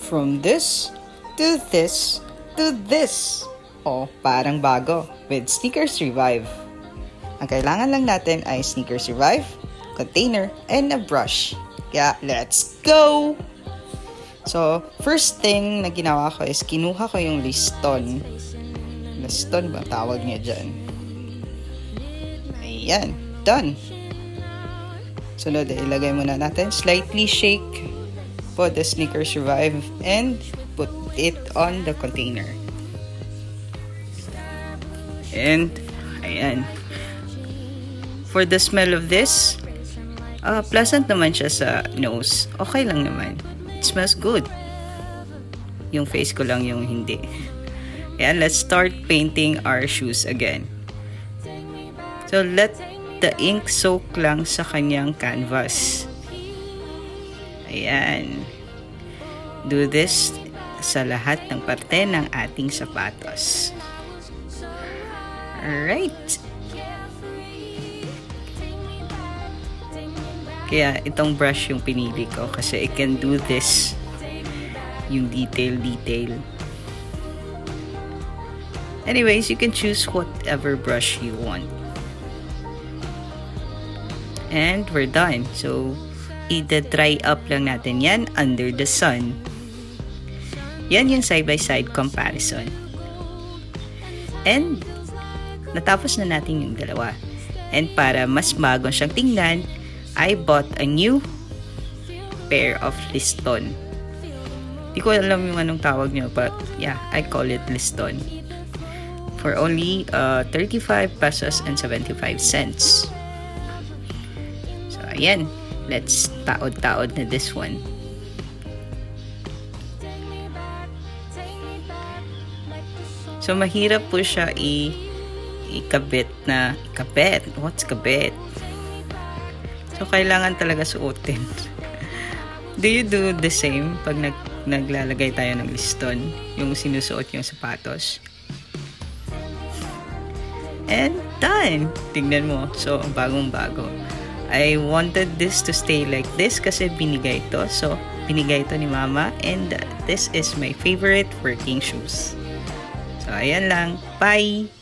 From this to this to this. O, parang bago with Sneakers Revive. Ang kailangan lang natin ay Sneakers Revive, container, and a brush. Kaya, let's go! So, first thing na ginawa ko is kinuha ko yung liston. Liston ba tawag niya dyan? Ayan, done! Sunod, ilagay muna natin. Slightly shake po the Sneakers Revive and put it on the container. And, ayan. For the smell of this, pleasant naman siya sa nose. Okay lang naman. It smells good. Yung face ko lang yung hindi. Ayan, let's start painting our shoes again. So, let the ink soak lang sa kanyang canvas. Ayan. Do this sa lahat ng parte ng ating sapatos. Alright. Kaya itong brush yung pinili ko kasi it can do this. Yung detail. Anyways, you can choose whatever brush you want. And we're done. So, i-dry up lang natin yan under the sun. Yan yung side-by-side comparison. And, natapos na natin yung dalawa. And para mas bago siyang tingnan, I bought a new pair of liston. Di ko alam yung anong tawag nyo, but yeah, I call it liston. For only 35 pesos and 75 cents. So, ayan. Let's taod-taod na this one. So, mahirap po siya ikabit. What's kabit? So, kailangan talaga suotin. Do you do the same pag naglalagay tayo ng liston? Yung sinusuot yung sapatos? And done! Tignan mo. So, bagong-bago. I wanted this to stay like this kasi binigay ito. So, binigay ito ni Mama. And this is my favorite working shoes. So, ayan lang. Bye!